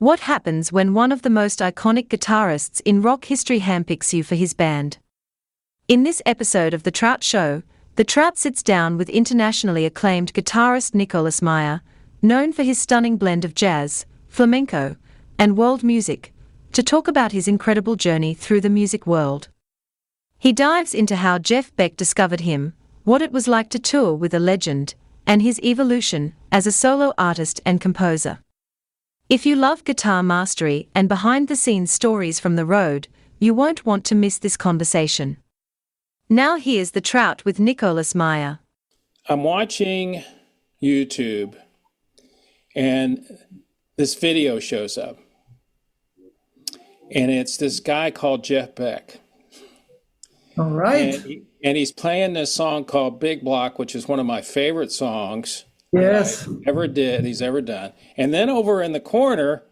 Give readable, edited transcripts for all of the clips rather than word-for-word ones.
What happens when one of the most iconic guitarists in rock history handpicks you for his band? In this episode of The Trout Show, the Trout sits down with internationally acclaimed guitarist Nicolas Meier, known for his stunning blend of jazz, flamenco, and world music, to talk about his incredible journey through the music world. He dives into how Jeff Beck discovered him, what it was like to tour with a legend, and his evolution as a solo artist and composer. If you love guitar mastery and behind-the-scenes stories from the road, you won't want to miss this conversation. Now here's The Trout with Nicolas Meier. I'm watching YouTube, and this video shows up. And it's this guy called Jeff Beck. All right. And he's playing this song called Big Block, which is one of my favorite songs Yes. he's ever done. And then over in the corner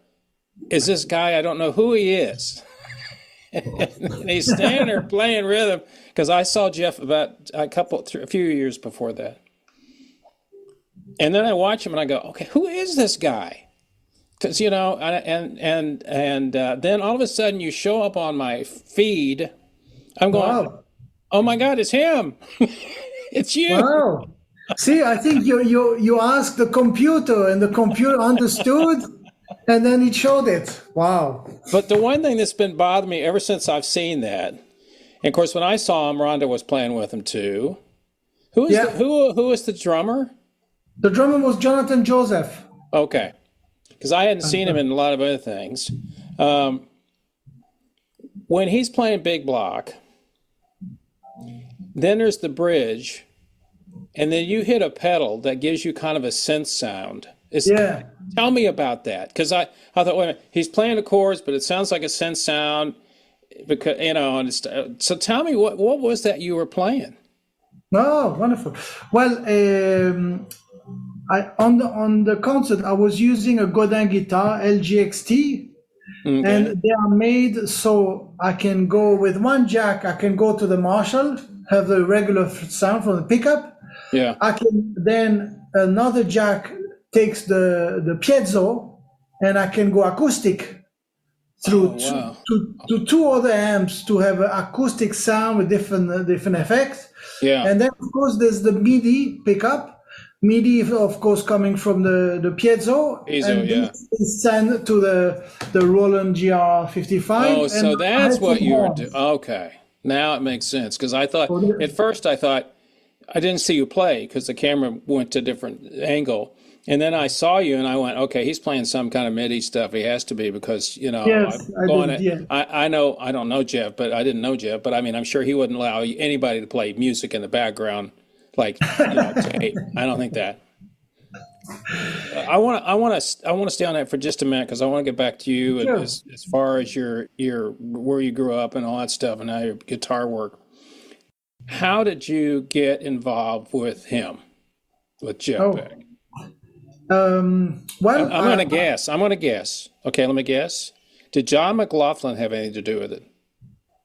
is this guy, I don't know who he is. And he's standing there playing rhythm, because I saw Jeff about a few years before that. And then I watch him and I go, okay, who is this guy? Because, then all of a sudden you show up on my feed. I'm going, wow. Oh my God, it's him. It's you. Wow. See, I think you asked the computer and the computer understood, and then it showed it. Wow. But the one thing that's been bothering me ever since I've seen that, and of course when I saw him, Rhonda was playing with him too. Who is the drummer? The drummer was Jonathan Joseph. Okay. Because I hadn't seen him in a lot of other things. When he's playing Big Block, then there's the bridge, and then you hit a pedal that gives you kind of a synth sound. Tell me about that, because I thought, wait a minute, he's playing the chords, but it sounds like a synth sound, because so tell me what was that you were playing? Oh, wonderful. Well, on the concert, I was using a Godin guitar, LGXT, okay. And they are made so I can go with one jack, I can go to the Marshall, have the regular sound from the pickup. Yeah. I can then another jack takes the piezo, and I can go acoustic through to two other amps to have an acoustic sound with different effects. Yeah. And then of course there's the MIDI pickup. MIDI, of course, coming from the piezo, and this is sent to the Roland GR55. Oh, so that's what you were doing. Okay, now it makes sense, because at first I thought I didn't see you play because the camera went to a different angle, and then I saw you and I went, okay, he's playing some kind of MIDI stuff. He has to be, because Yes, I know I don't know Jeff, but I didn't know Jeff, but I mean I'm sure he wouldn't allow anybody to play music in the background. Like, tape. I don't think that. I want to stay on that for just a minute, because I want to get back to you as far as your where you grew up and all that stuff, and now your guitar work. How did you get involved with him, with Jeff Beck? I'm gonna guess. Okay, let me guess. Did John McLaughlin have anything to do with it?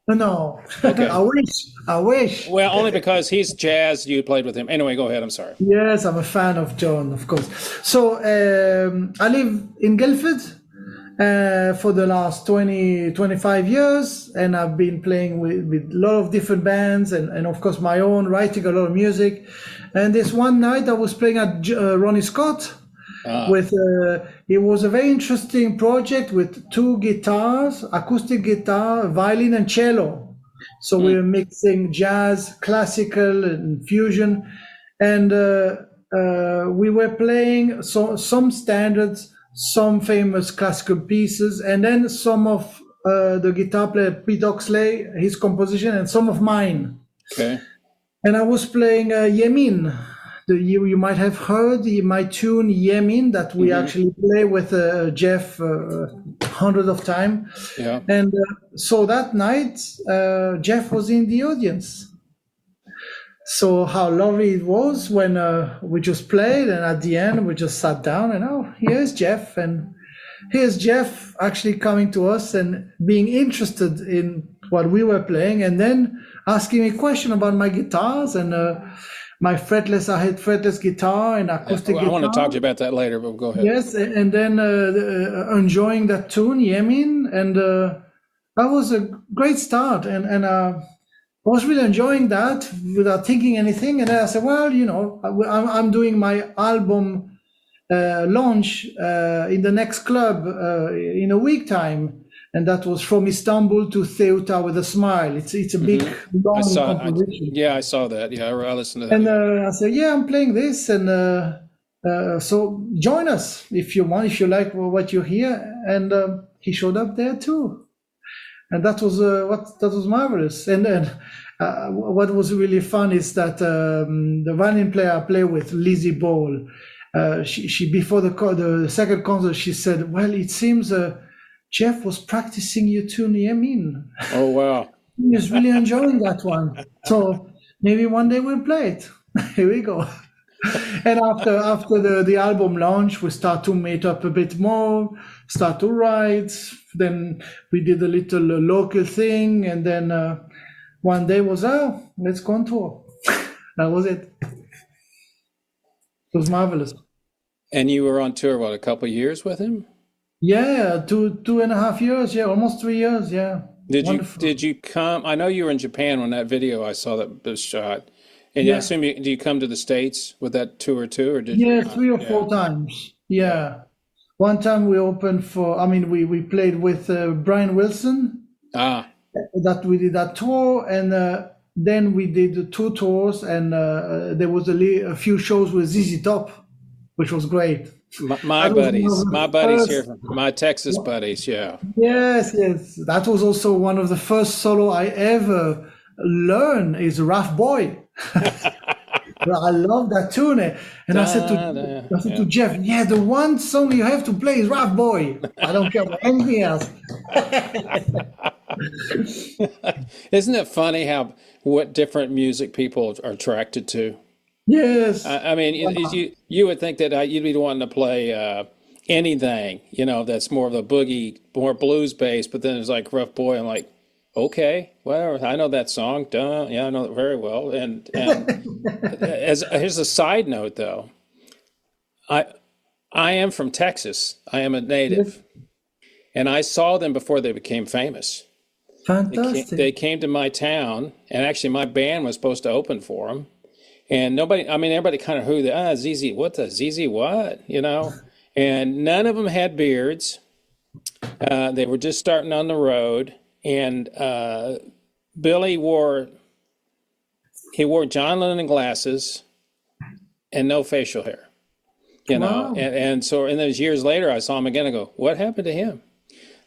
No. Okay. I wish. Well, only because he's jazz. You played with him. Anyway, go ahead. I'm sorry. Yes, I'm a fan of John, of course. So I live in Guildford for the last 25 years, and I've been playing with a lot of different bands, and of course my own, writing a lot of music. And this one night I was playing at Ronnie Scott. It was a very interesting project with two guitars, acoustic guitar, violin, and cello. So we were mixing jazz, classical, and fusion, and we were playing some standards, some famous classical pieces, and then some of the guitar player Pete Oxley, his composition, and some of mine. Okay. And I was playing Yemin. You might have heard my tune Yemin that we actually play with Jeff hundreds of times. Yeah. And so that night, Jeff was in the audience. So how lovely it was when we just played, and at the end we just sat down and here's Jeff, and here's Jeff actually coming to us and being interested in what we were playing, and then asking me a question about my guitars, and my fretless. I had fretless guitar and acoustic I guitar. want to talk to you about that later, but go ahead. Yes, and then enjoying that tune, Yemin, and that was a great start. And I was really enjoying that without thinking anything. And then I said, well, I'm doing my album launch in the next club in a week time. And that was From Istanbul to Ceuta with a Smile. It's a big, long composition. I saw that. Yeah, I listened to that. And I said, yeah, I'm playing this. And so join us if you want, if you like what you hear. And he showed up there too. And that was marvelous. And then what was really fun is that the violin player I play with, Lizzie Ball, she before the second concert, she said, well, it seems Jeff was practicing your tune, Yemin. Oh, wow. He was really enjoying that one. So maybe one day we'll play it. Here we go. And after the album launch, we start to meet up a bit more, start to write. Then we did a little local thing. And then one day was, let's go on tour. That was it. It was marvelous. And you were on tour, what, a couple of years with him? Yeah, 2.5 years. Yeah, almost 3 years. Yeah. Did you come? I know you were in Japan when that video I saw that was shot. And I assume do you come to the States with that tour too, or did you? Yeah, 3 or 4 times. Yeah. One time we opened we played with Brian Wilson. That we did that tour, and then we did 2 tours, and there was a few shows with ZZ Top, which was great. My buddies here, my Texas buddies, yeah. Yes. That was also one of the first solo I ever learned is Rough Boy. I love that tune. And I said to Jeff, the one song you have to play is Rough Boy. I don't care about anything else. Isn't it funny what different music people are attracted to? Yes. I mean, you would think that you'd be wanting to play anything, that's more of the boogie, more blues based, but then it's like Rough Boy. I'm like, okay, well, I know that song. Duh. Yeah, I know it very well. And here's a side note, though. I am from Texas. I am a native. And I saw them before they became famous. Fantastic. They came to my town, and actually my band was supposed to open for them. And everybody kind of ZZ, what the ZZ what, And none of them had beards. They were just starting on the road. And Billy wore John Lennon glasses and no facial hair, Wow. and so those years later, I saw him again and go, what happened to him?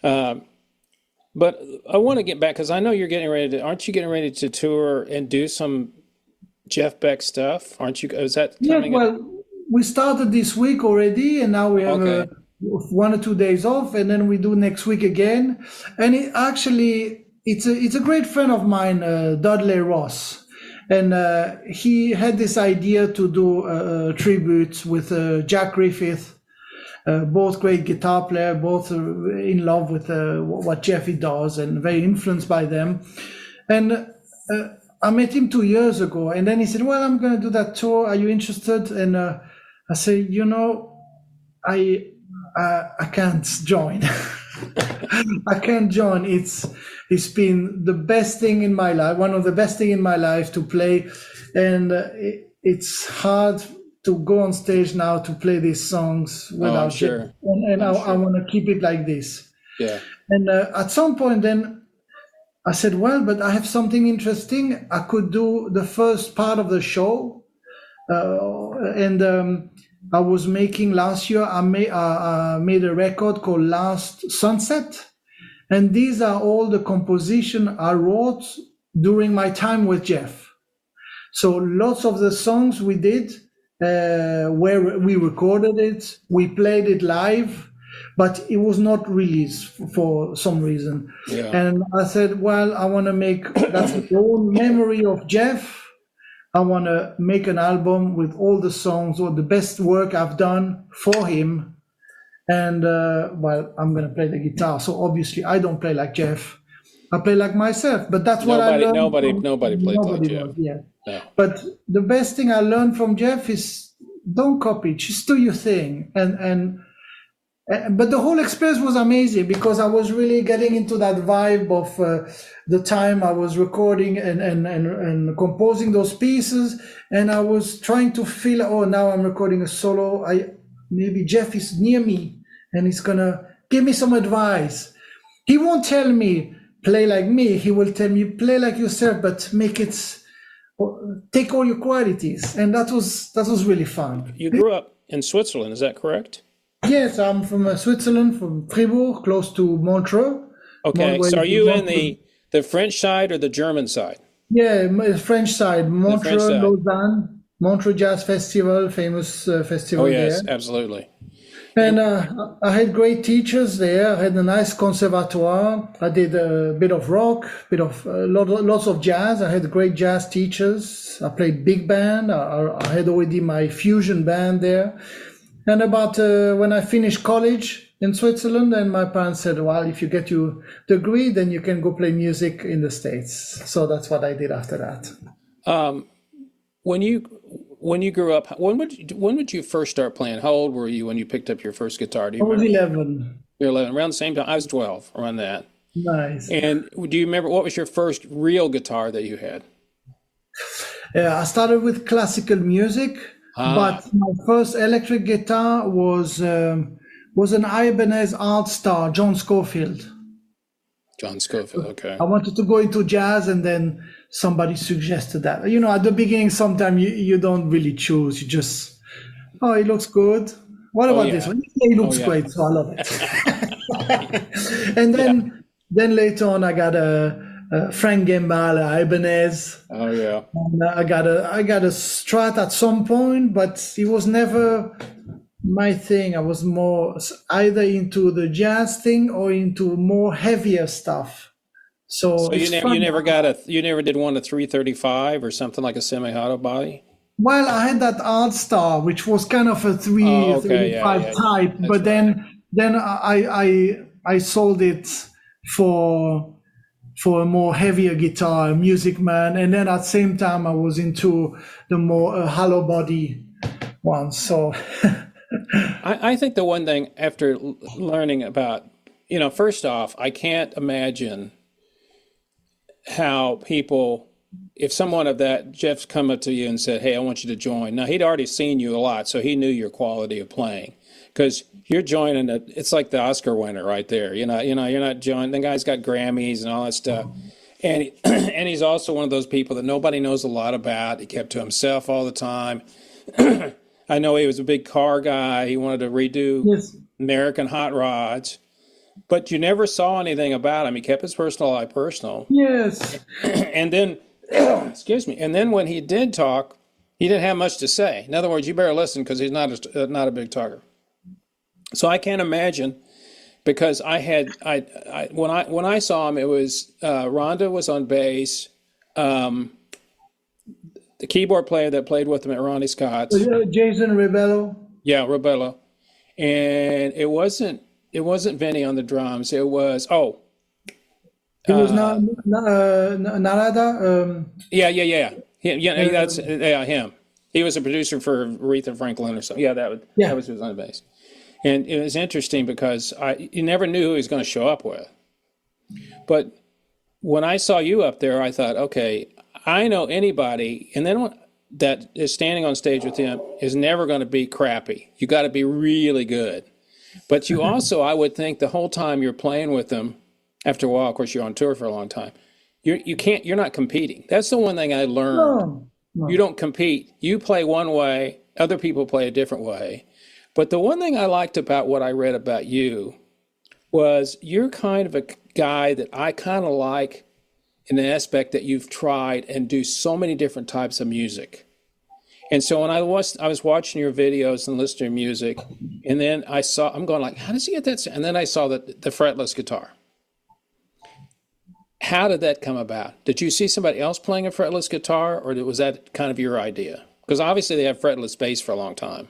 But I want to get back because I know aren't you getting ready to tour and do some Jeff Beck stuff? Aren't you? Is that coming? Yeah, well, we started this week already, and now we have 1 or 2 days off, and then we do next week again. And it's a great friend of mine, Dudley Ross, and he had this idea to do a tribute with Jack Griffith, both great guitar player, both in love with what Jeffy does and very influenced by them. And I met him 2 years ago, and then he said, well, I'm going to do that tour. Are you interested? And I said, I can't join. I can't join. It's been the best thing in my life, one of the best thing in my life to play. And it's hard to go on stage now to play these songs without sure. And I want to keep it like this. Yeah. And at some point then I said, well, but I have something interesting. I could do the first part of the show. I was making last year, I made a record called Last Sunset. And these are all the composition I wrote during my time with Jeff. So lots of the songs we did, where we recorded it, we played it live, but it was not released for some reason. Yeah. And I said, well, I want to make, that's the own memory of Jeff. I want to make an album with all the songs or the best work I've done for him. And, I'm going to play the guitar. So obviously I don't play like Jeff. I play like myself, but that's what I learned. Nobody played like Jeff. Yeah. No. But the best thing I learned from Jeff is don't copy, just do your thing. But the whole experience was amazing because I was really getting into that vibe of the time I was recording and composing those pieces, and I was trying to feel, oh, now I'm recording a solo. Maybe Jeff is near me and he's gonna give me some advice. He won't tell me play like me. He will tell me play like yourself, but take all your qualities, and that was really fun. You grew up in Switzerland, is that correct? Yes, I'm from Switzerland, from Fribourg, close to Montreux. Okay, so are you in the French side or the German side? Yeah, French side, Montreux, French side. Lausanne, Montreux Jazz Festival, famous festival there. Oh yes, absolutely. And I had great teachers there. I had a nice conservatoire. I did a bit of rock, lots of jazz. I had great jazz teachers. I played big band. I had already my fusion band there. And about when I finished college in Switzerland, and my parents said, well, if you get your degree, then you can go play music in the States. So that's what I did after that. When you grew up, when would you first start playing? How old were you when you picked up your first guitar? Do you I was remember? 11. You're 11, around the same time. I was 12, around that. Nice. And do you remember what was your first real guitar that you had? Yeah, I started with classical music, but my first electric guitar was an Ibanez Art Star, John Scofield. John Scofield, okay. I wanted to go into jazz, and then somebody suggested that. You know, at the beginning, sometimes you don't really choose. You just, oh, it looks good. What about this one? Yeah, it looks great, so I love it. And then later on, I got a Frank Gambale Ibanez. Oh yeah. And I got a Strat at some point, but it was never my thing. I was more either into the jazz thing or into more heavier stuff. So you never did one to 335 or something like a semi-auto body? Well, I had that Art Star, which was kind of a 335 type, but then I sold it for a more heavier guitar, Music Man, and then at the same time I was into the more hollow body one. So I think the one thing after learning about, first off, I can't imagine how people, if someone of that, Jeff's come up to you and said, hey, I want you to join. Now, he'd already seen you a lot, so he knew your quality of playing. Because you're joining it's like the Oscar winner right there. You're not joining. The guy's got Grammys and all that stuff. And he's also one of those people that nobody knows a lot about. He kept to himself all the time. I know he was a big car guy. He wanted to redo American hot rods. But you never saw anything about him. He kept his personal life personal. Yes. And then, excuse me. And then when he did talk, he didn't have much to say. In other words, you better listen because he's not a big talker. So I can't imagine, because when I saw him, it was Rhonda was on bass. The keyboard player that played with him at Ronnie Scott's, Jason Rebello. Yeah, Rebello, and it wasn't Vinny on the drums. It was It was Narada. Him. He was a producer for Aretha Franklin or something. That was who was on the bass. And it was interesting because you never knew who he was going to show up with. But when I saw you up there, I thought, okay, I know anybody, and then that is standing on stage with him is never going to be crappy. You got to be really good. But you also, I would think, the whole time you're playing with them, after a while, of course, you're on tour for a long time. You're not competing. That's the one thing I learned. No. You don't compete. You play one way, other people play a different way. But the one thing I liked about what I read about you was you're kind of a guy that I kind of like in the aspect that you've tried and do so many different types of music. And so when I was watching your videos and listening to your music, and then I'm going like, how does he get that? And then I saw the fretless guitar. How did that come about? Did you see somebody else playing a fretless guitar, or was that kind of your idea? Because obviously they have fretless bass for a long time.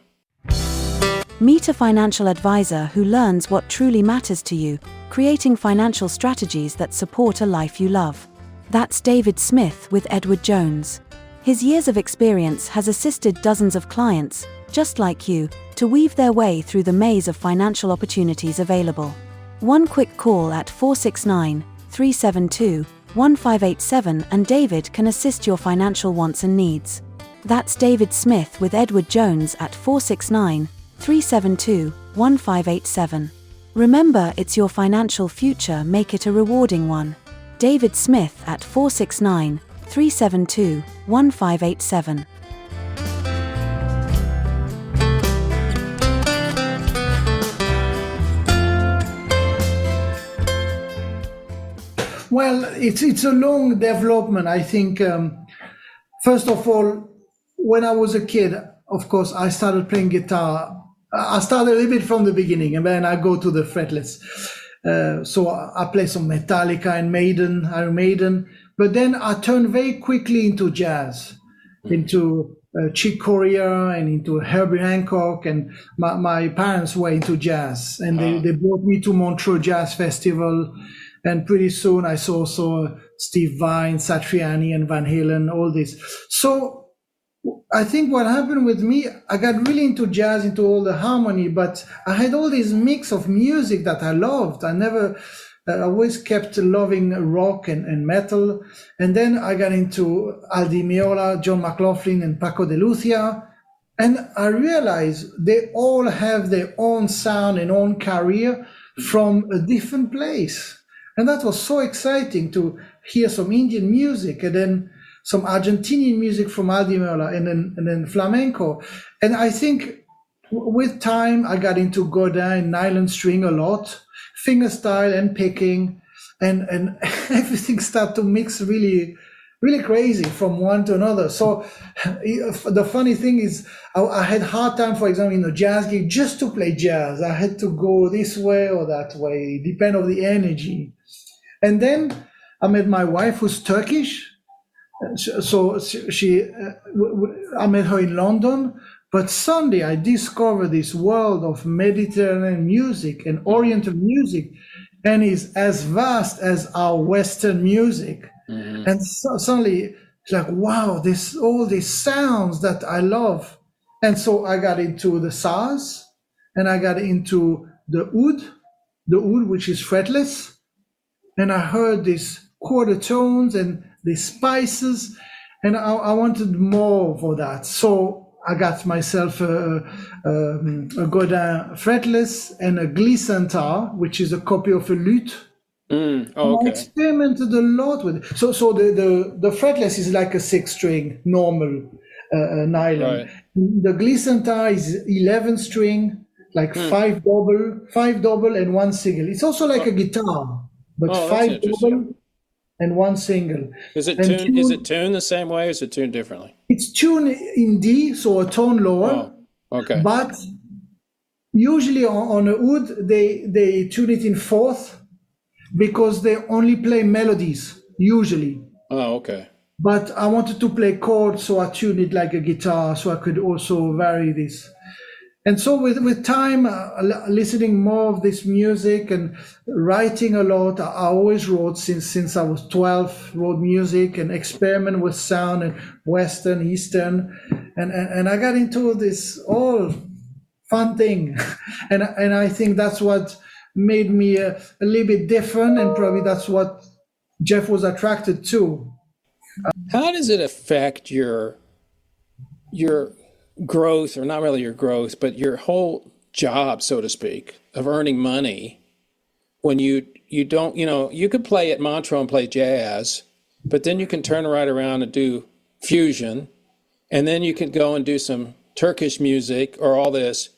Meet a financial advisor who learns what truly matters to you, creating financial strategies that support a life you love. That's David Smith with Edward Jones. His years of experience has assisted dozens of clients, just like you, to weave their way through the maze of financial opportunities available. One quick call at 469-372-1587 and David can assist your financial wants and needs. That's David Smith with Edward Jones at 469-372-1587. Remember, it's your financial future, make it a rewarding one. David Smith at 469-372-1587. Well, it's a long development. I think, first of all, when I was a kid, of course, I started playing guitar. I started a little bit from the beginning, and then I go to the fretless. So I play some Metallica and Iron Maiden, but then I turned very quickly into jazz, into Chick Corea and into Herbie Hancock, and my parents were into jazz, and they brought me to Montreux Jazz Festival. And pretty soon I saw Steve Vai, Satriani, and Van Halen, all this. So I think what happened with me, I got really into jazz, into all the harmony, but I had all this mix of music that I loved. I always kept loving rock and metal. And then I got into Al Di Meola, John McLaughlin, and Paco de Lucia. And I realized they all have their own sound and own career from a different place. And that was so exciting to hear some Indian music and then some Argentinian music from Al Di Meola and then flamenco. And I think with time, I got into Godin and nylon string a lot, fingerstyle and picking, and everything started to mix really, really crazy from one to another. So the funny thing is, I had hard time, for example, in a jazz gig, just to play jazz. I had to go this way or that way, depend on the energy. And then I met my wife, who's Turkish. So I met her in London. But suddenly I discovered this world of Mediterranean music and Oriental music, and is as vast as our Western music. Mm-hmm. And suddenly it's like, wow, all these sounds that I love. And so I got into the saz, and I got into the oud, which is fretless. And I heard these quarter tones and the spices, and I wanted more for that. So I got myself a Godin fretless and a glissentar, which is a copy of a lute. Okay. I experimented a lot with it. So the fretless is like a 6-string normal nylon. Right. The glissentar is 11-string, like 5 double and 1 single. It's also like a guitar, but 5 double and 1 single. Is it tuned the same way, or is it tuned differently? It's tuned in D, so a tone lower. Oh, okay. But usually on a oud, they tune it in 4th, because they only play melodies, usually. Oh, okay. But I wanted to play chords, so I tuned it like a guitar, so I could also vary this. And so with time, listening more of this music and writing a lot, I always wrote since I was 12, wrote music and experiment with sound and Western, Eastern. And I got into this all fun thing. And I think that's what made me a little bit different, and probably that's what Jeff was attracted to. How does it affect your growth, or not really your growth, but your whole job, so to speak, of earning money, when you don't, you could play at Montreux and play jazz, but then you can turn right around and do fusion, and then you can go and do some Turkish music or all this.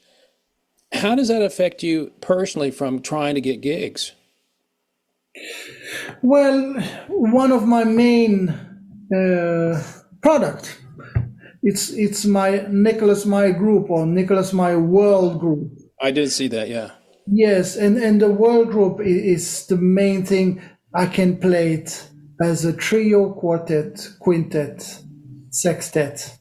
How does that affect you personally from trying to get gigs? Well, one of my main product, it's my Nicolas Meier group, or Nicolas Meier World Group. I did see that, yeah. Yes, and the World Group is the main thing. I can play it as a trio, quartet, quintet, sextet.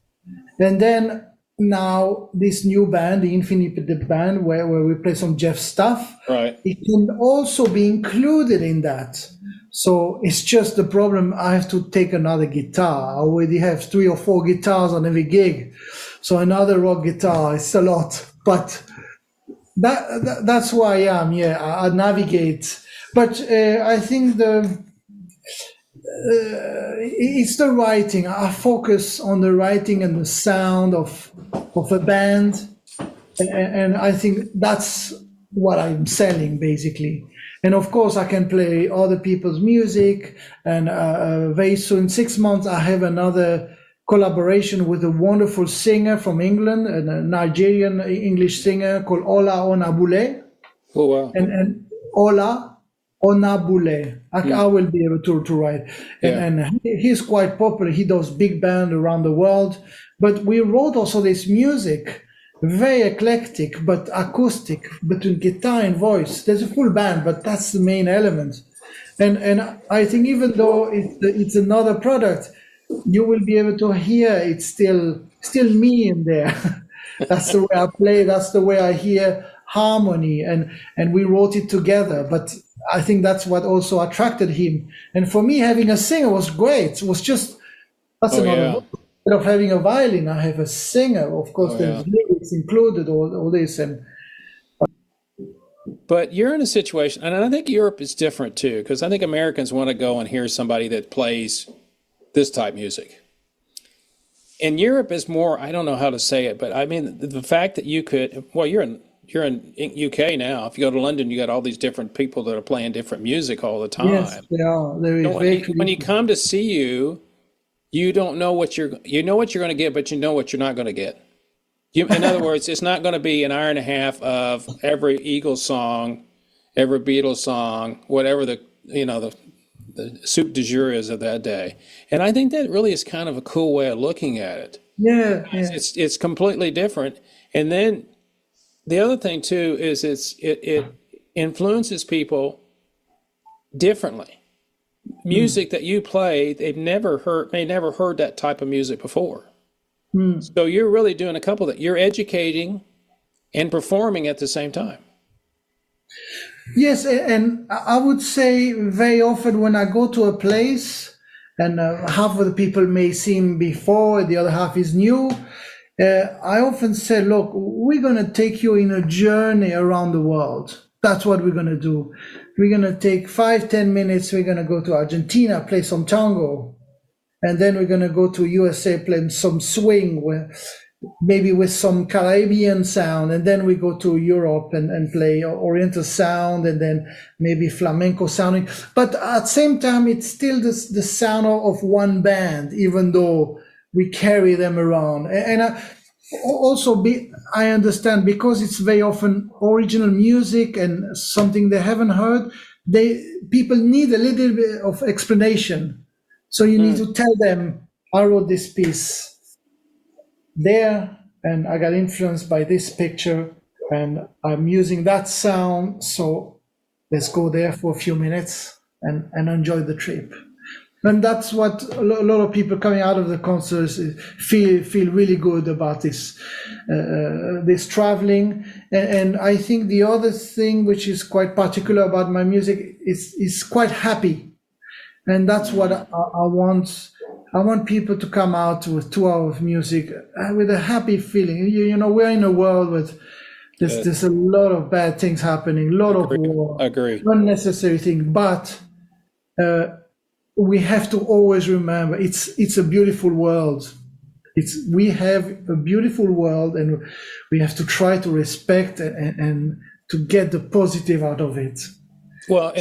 And then now this new band, the Infinite Band, where we play some Jeff stuff, right, it can also be included in that. So it's just the problem. I have to take another guitar. I already have 3 or 4 guitars on every gig. So another rock guitar, it's a lot. But that's who I am. Yeah, I navigate. But I think it's the writing. I focus on the writing and the sound of a band. And I think that's what I'm selling, basically. And of course, I can play other people's music. And very soon, 6 months, I have another collaboration with a wonderful singer from England, a Nigerian English singer called Ola Onabule. Oh, wow. And Ola Onabule. I will be able to write. And he's quite popular. He does big band around the world. But we wrote also this music, very eclectic, but acoustic, between guitar and voice. There's a full band, but that's the main element. And I think even though it's another product, you will be able to hear it's still me in there. That's the way I play. That's the way I hear harmony. And we wrote it together. But I think that's what also attracted him. And for me, having a singer was great. It was just, another. Instead of having a violin, I have a singer. Of course, there's lyrics included, all this. But you're in a situation, and I think Europe is different too, because I think Americans want to go and hear somebody that plays this type music. And Europe is more, I don't know how to say it, but I mean, the fact that you could, well, you're in UK now. If you go to London, you got all these different people that are playing different music all the time. Yes, there is. When you come to see you, you don't know what you're going to get, but you know what you're not going to get. In other words, it's not going to be an hour and a half of every Eagles song, every Beatles song, whatever the soup du jour is of that day. And I think that really is kind of a cool way of looking at it. Yeah. It's completely different. And then the other thing too is it influences people differently. Music that you play, may never heard that type of music before. So you're really doing a couple that you're educating and performing at the same time. Yes, and I would say very often when I go to a place and half of the people may seem before, the other half is new, I often say, look, we're going to take you in a journey around the world. That's what we're going to do. We're going to take 5-10 minutes. We're going to go to Argentina, play some tango. And then we're going to go to USA, play some swing, maybe with some Caribbean sound. And then we go to Europe and play Oriental sound, and then maybe flamenco sounding. But at the same time, it's still the sound of one band, even though we carry them around. And I understand, because it's very often original music and something they haven't heard, people need a little bit of explanation. So you need to tell them, I wrote this piece there, and I got influenced by this picture, and I'm using that sound. So let's go there for a few minutes and enjoy the trip. And that's what a lot of people coming out of the concerts feel really good about this traveling. And I think the other thing which is quite particular about my music is quite happy. And that's what I want. I want people to come out with 2 hours of music with a happy feeling. You know, we're in a world with there's a lot of bad things happening, a lot of war, unnecessary things. But we have to always remember it's a beautiful world. We have a beautiful world, and we have to try to respect and to get the positive out of it. Well,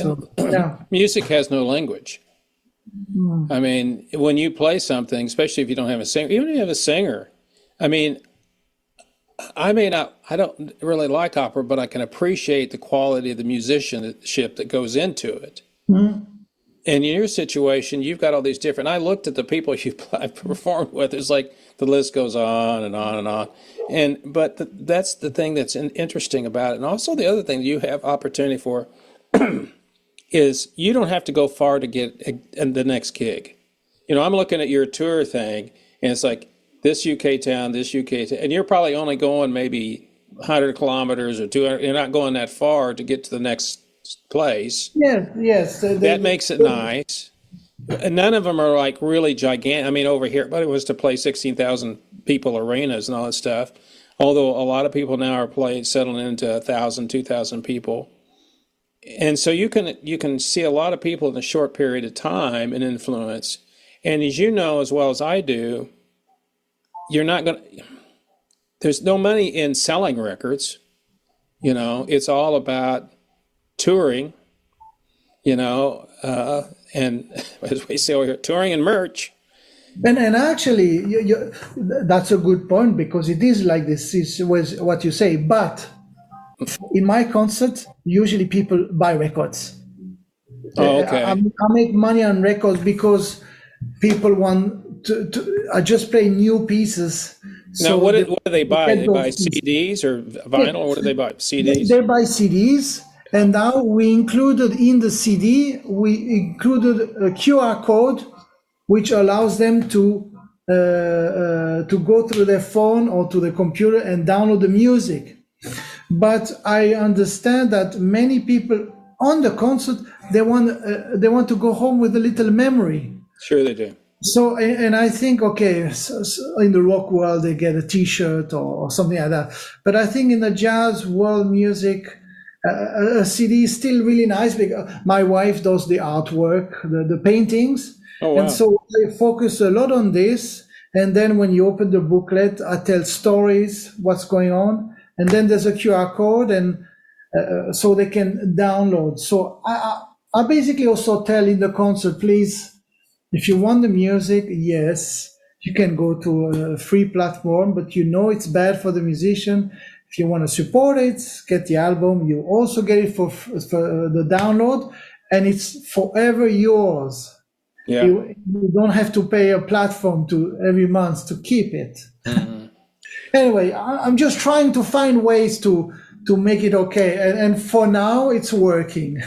music has no language. I mean, when you play something, especially if you don't have a singer, even if you have a singer, I mean, I don't really like opera, but I can appreciate the quality of the musicianship that goes into it. And in your situation, you've got all these different, I looked at the people I've performed with, it's like the list goes on and on and on. But that's the thing that's interesting about it. And also the other thing you have opportunity for is you don't have to go far to get the next gig. You know, I'm looking at your tour thing, and it's like this UK town, and you're probably only going maybe 100 kilometers or 200. You're not going that far to get to the next plays. Yes. That makes it nice. And none of them are like really gigantic. I mean, over here, but it was to play 16,000 people arenas and all that stuff. Although a lot of people now are settling into 1,000, 2,000 people. And so you can see a lot of people in a short period of time and influence. And as you know as well as I do, there's no money in selling records. It's all about touring, and as we say over here, touring and merch. And actually, that's a good point, because it is like this is what you say. But in my concert, usually people buy records. Oh, okay. I make money on records because people want to I just play new pieces. Now, what do they buy? They buy CDs or vinyl? Or what do they buy? CDs? They buy CDs. And now we included in the CD, we included a QR code, which allows them to go through their phone or to the computer and download the music. But I understand that many people on the concert, they want to go home with a little memory. Sure they do. So, and I think, okay, so in the rock world, they get a T-shirt or something like that. But I think in the jazz world music, a CD is still really nice, because my wife does the artwork, the paintings. Oh, wow. And so I focus a lot on this. And then when you open the booklet, I tell stories, what's going on. And then there's a QR code, and so they can download. So I basically also tell in the concert, please, if you want the music, yes, you can go to a free platform, but it's bad for the musician. If you want to support it, get the album. You also get it for the download, and it's forever yours. Yeah. You don't have to pay a platform every month to keep it. Mm-hmm. Anyway, I'm just trying to find ways to make it okay, and for now, it's working.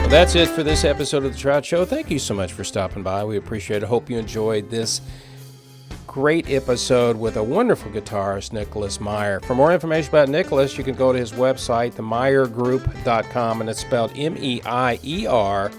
Well, that's it for this episode of the Trout Show. Thank you so much for stopping by. We appreciate it. Hope you enjoyed this great episode with a wonderful guitarist, Nicolas Meier. For more information about Nicolas, you can go to his website, themeiergroup.com, and it's spelled M-E-I-E-R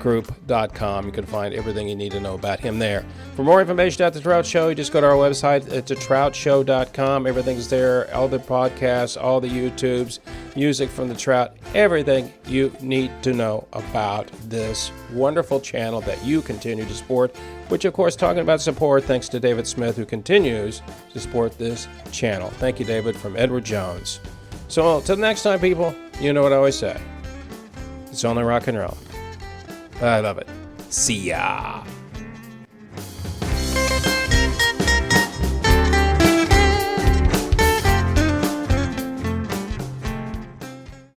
group.com. You can find everything you need to know about him there. For more information about the Trout Show, you just go to our website. It's troutshow.com. Everything's there. All the podcasts, all the YouTubes, music from the Trout, everything you need to know about this wonderful channel that you continue to support, which, of course, talking about support, thanks to David Smith, who continues to support this channel. Thank you, David, from Edward Jones. So, until next time, people, you know what I always say. It's only rock and roll. I love it. See ya.